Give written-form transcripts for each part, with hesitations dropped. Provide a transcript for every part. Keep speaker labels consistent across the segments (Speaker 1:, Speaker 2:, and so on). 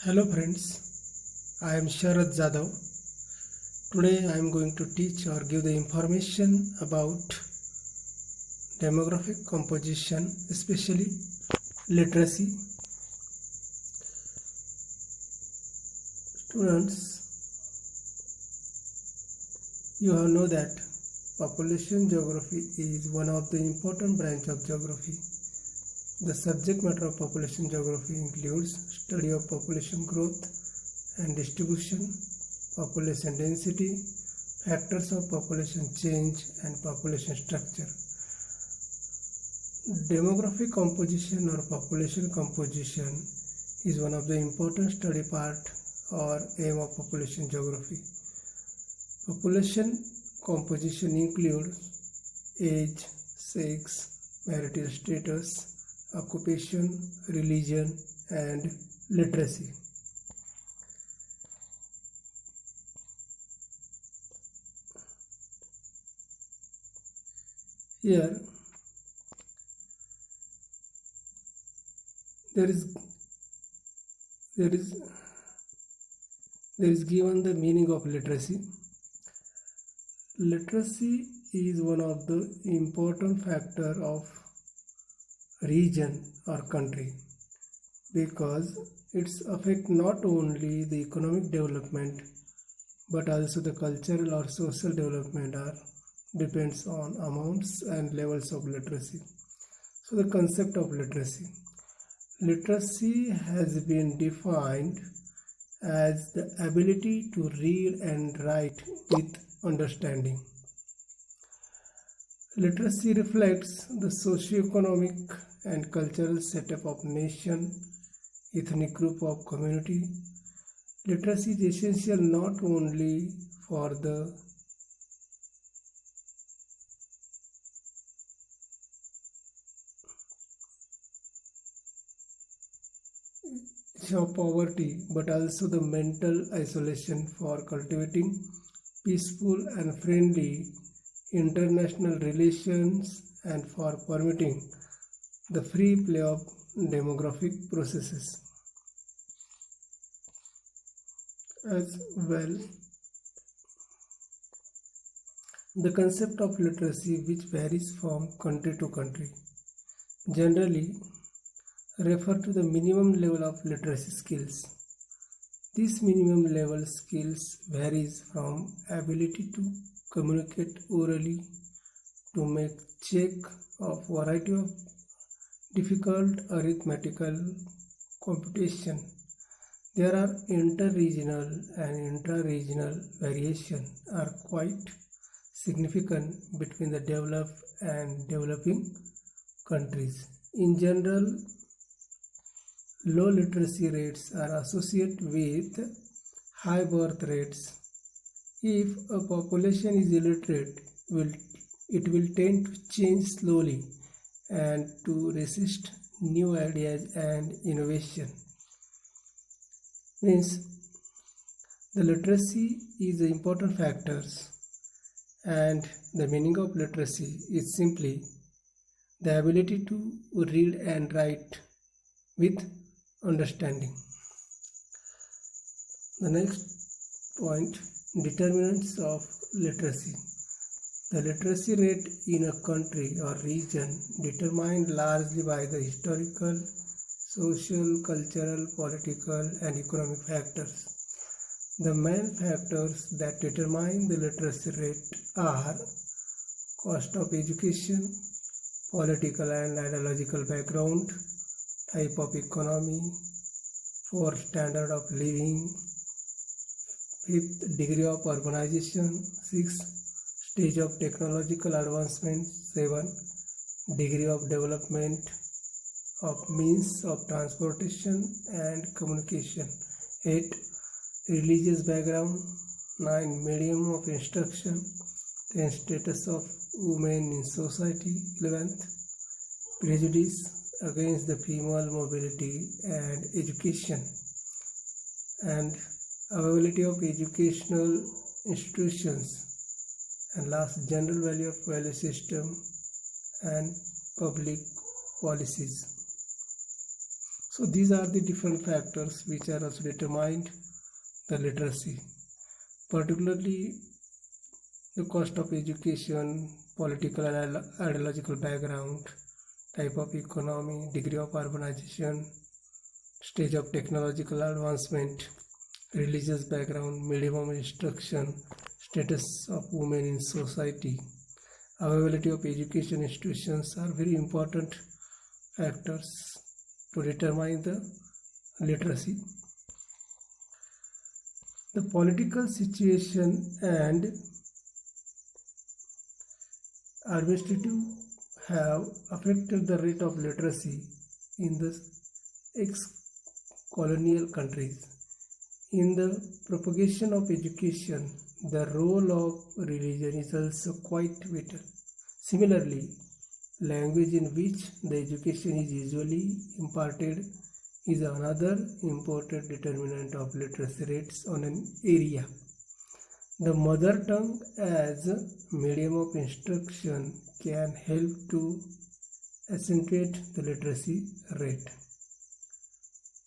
Speaker 1: Hello friends, I am Sharad Jadhav. Today I am going to teach or give the information about demographic composition, especially literacy. Students, you have know that population geography is one of the important branch of geography. The subject matter of population geography includes study of population growth and distribution, population density, factors of population change and population structure. Demographic composition or population composition is one of the important study part or aim of population geography. Population composition includes age, sex, marital status, occupation, religion, and literacy. Here, there is given the meaning of literacy. Literacy is one of the important factor of region or country because it's affect not only the economic development but also the cultural or social development are depends on amounts and levels of literacy. So the concept of literacy has been defined as the ability to read and write with understanding. Literacy reflects the socio-economic and cultural setup of nation, ethnic group of community. Literacy is essential not only for the of poverty but also the mental isolation for cultivating peaceful and friendly international relations and for permitting the free play of demographic processes as well. The concept of literacy, which varies from country to country, generally refer to the minimum level of literacy skills. This minimum level skills varies from ability to communicate orally to make check of variety of difficult arithmetical computation. There are inter-regional and intra-regional variation are quite significant between the developed and developing countries. In general, low literacy rates are associated with high birth rates. If a population is illiterate, it will tend to change slowly and to resist new ideas and innovation. Means the literacy is the important factors, and the meaning of literacy is simply the ability to read and write with understanding. The next point, determinants of literacy. The literacy rate in a country or region determined largely by the historical, social, cultural, political and economic factors. The main factors that determine the literacy rate are cost of education, political and ideological background, type of economy, 4th standard of living, 5th degree of urbanization, 6th stage of technological advancement, 7th degree of development of means of transportation and communication, 8th religious background, 9th medium of instruction, 10th status of women in society, 11th prejudice against the female mobility and education, and availability of educational institutions, and last general value system and public policies. So these are the different factors which are also determined the literacy, particularly the cost of education, political and ideological background, type of economy, degree of urbanization, stage of technological advancement, religious background, medium of instruction, status of women in society, availability of education institutions are very important factors to determine the literacy. The political situation and administrative have affected the rate of literacy in the ex-colonial countries. In the propagation of education, the role of religion is also quite vital. Similarly, language in which the education is usually imparted is another important determinant of literacy rates on an area. The mother tongue as a medium of instruction can help to accentuate the literacy rate.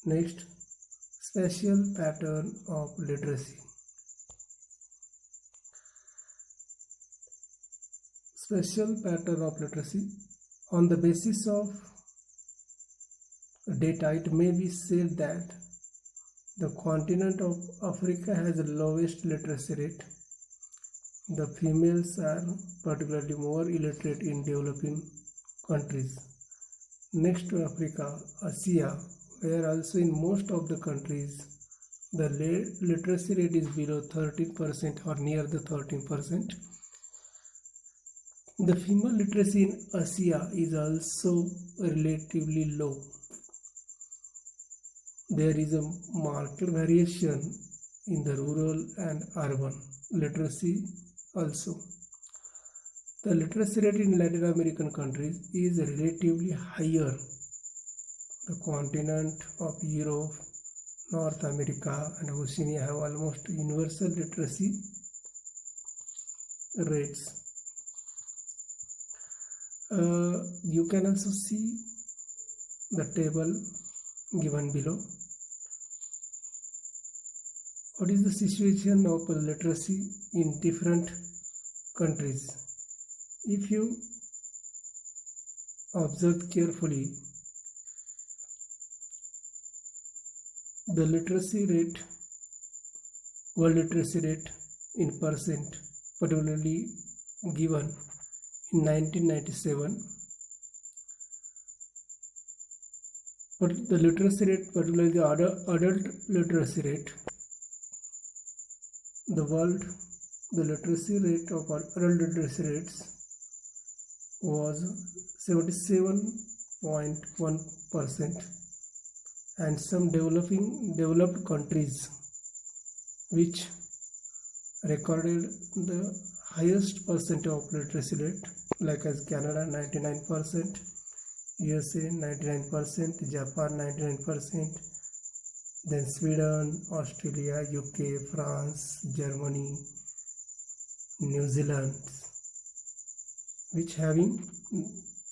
Speaker 1: Next, spatial pattern of literacy. Spatial pattern of literacy. On the basis of data, it may be said that the continent of Africa has the lowest literacy rate. The females are particularly more illiterate in developing countries. Next to Africa, Asia, where also in most of the countries the literacy rate is below 13% or near the 13%. The female literacy in Asia is also relatively low. There is a marked variation in the rural and urban literacy also. The literacy rate in Latin American countries is relatively higher. The continent of Europe, North America and Oceania have almost universal literacy rates. You can also see the table given below. What is the situation of literacy in different countries? If you observe carefully, the literacy rate, world literacy rate in percent, particularly given in 1997, but the literacy rate, particularly the adult literacy rate, the literacy rate of adult literacy rates was 77.1%, and some developed countries which recorded the highest percent of literacy rate, like as Canada 99%, USA 99%, Japan 99%, then Sweden, Australia, UK, France, Germany, New Zealand, which having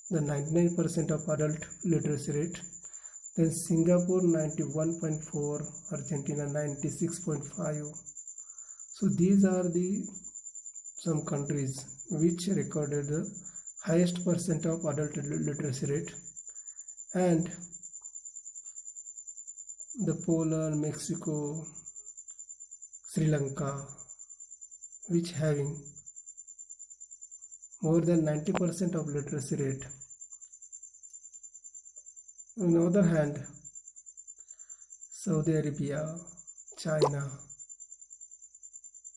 Speaker 1: the 99% of adult literacy rate. Then Singapore 91.4, Argentina 96.5. So these are the some countries which recorded the highest percent of adult literacy rate, and the Poland, Mexico, Sri Lanka, which having more than 90% of literacy rate. On the other hand, Saudi Arabia, China,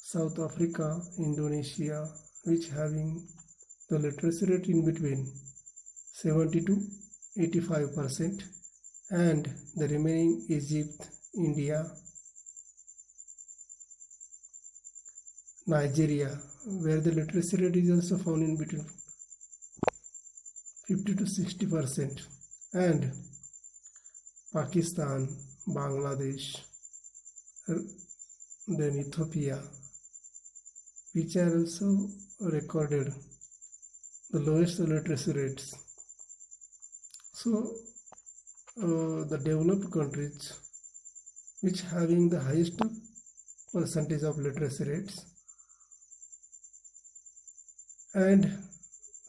Speaker 1: South Africa, Indonesia, which having the literacy rate in between 70 to 85%, and the remaining Egypt, India, Nigeria, where the literacy rate is also found in between 50 to 60%, and Pakistan, Bangladesh, then Ethiopia, which are also recorded the lowest literacy rates. So the developed countries which having the highest percentage of literacy rates, and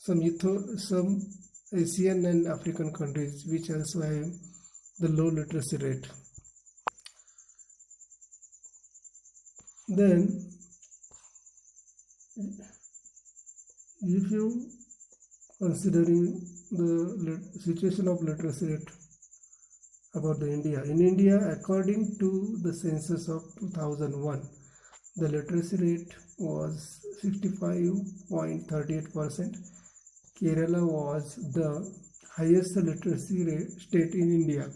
Speaker 1: some Asian and African countries which also have the low literacy rate. Then if you considering the situation of literacy rate about the India. In India, according to the census of 2001, the literacy rate was 65.38%. Kerala was the highest literacy rate state in India,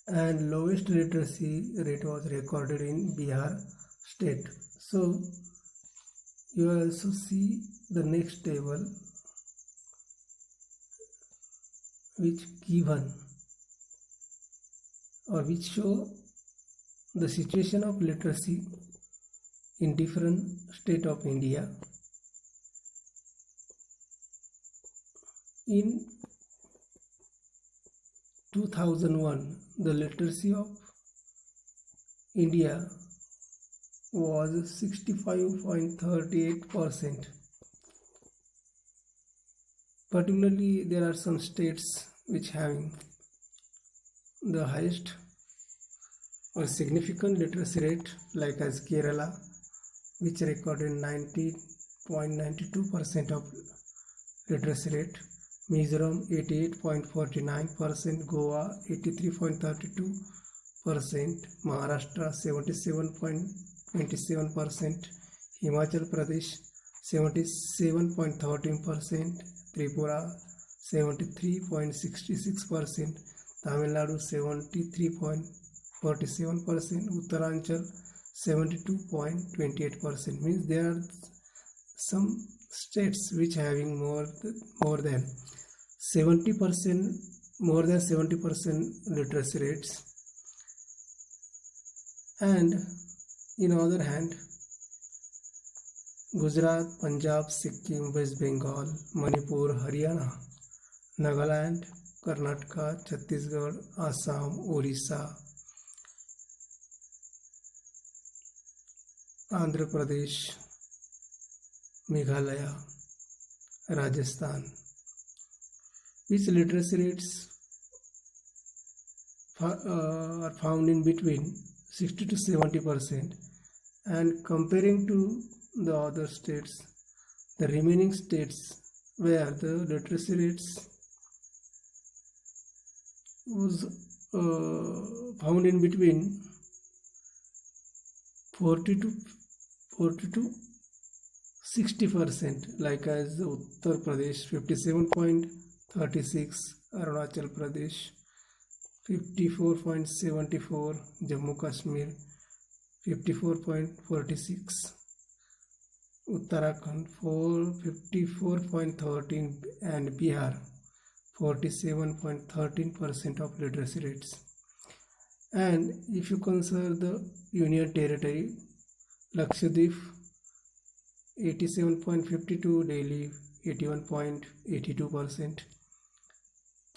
Speaker 1: and lowest literacy rate was recorded in Bihar state. So you also see the next table which given or which show the situation of literacy in different state of India. In 2001, the literacy of India was 65.38%. Particularly, there are some states which having the highest or significant literacy rate, like as Kerala, which recorded 90.92% of literacy rate, Mizoram 88.49%, Goa 83.32%, Maharashtra 77.27%, Himachal Pradesh 77.13%, Tripura 73.66%, Tamil Nadu 73.47%, Uttaranchal 72.28%. Means there are some states which having more than 70%, more than 70% literacy rates, and in other hand, Gujarat, Punjab, Sikkim, West Bengal, Manipur, Haryana, Nagaland, Karnataka, Chhattisgarh, Assam, Orissa, Andhra Pradesh, Meghalaya, Rajasthan, which literacy rates are found in between 60 to 70%, and comparing to the other states, the remaining states where the literacy rates was found in between 40 to 60%, like as Uttar Pradesh 57.36, Arunachal Pradesh 54.74, Jammu Kashmir 54.46, Uttarakhand 54.13, and Bihar 47.13% of literacy rates. And if you consider the Union Territory, Lakshadweep 87.52, Delhi 81.82%,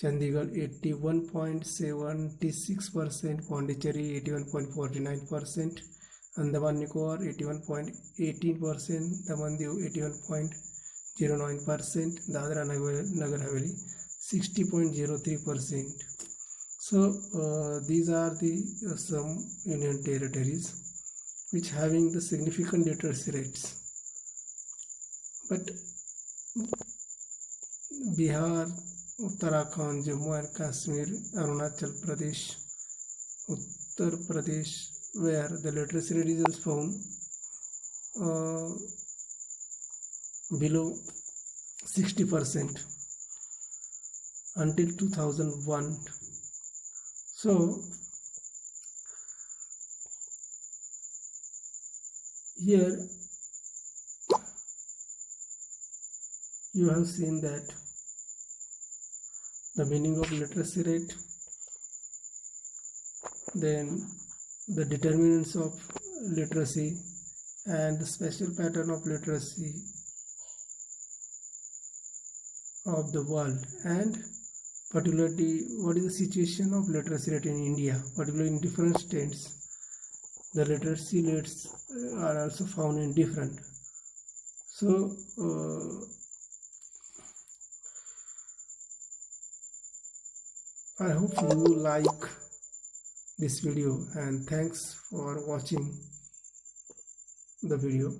Speaker 1: Chandigarh 81.76%, Pondicherry 81.49%, Andaman Nicobar 81.18%, Daman-Diu 81.09%, Dadra Nagar Haveli 60.03%. So these are the some union territories which having the significant literacy rates. But Bihar, Uttarakhand, Jammu and Kashmir, Arunachal Pradesh, Uttar Pradesh, where the literacy rate is found below 60% until 2001. So here you have seen that the meaning of literacy rate, then the determinants of literacy, and the special pattern of literacy of the world, and particularly what is the situation of literacy rate in India, particularly in different states. The literacy rates are also found in different. So I hope you like this video, and thanks for watching the video.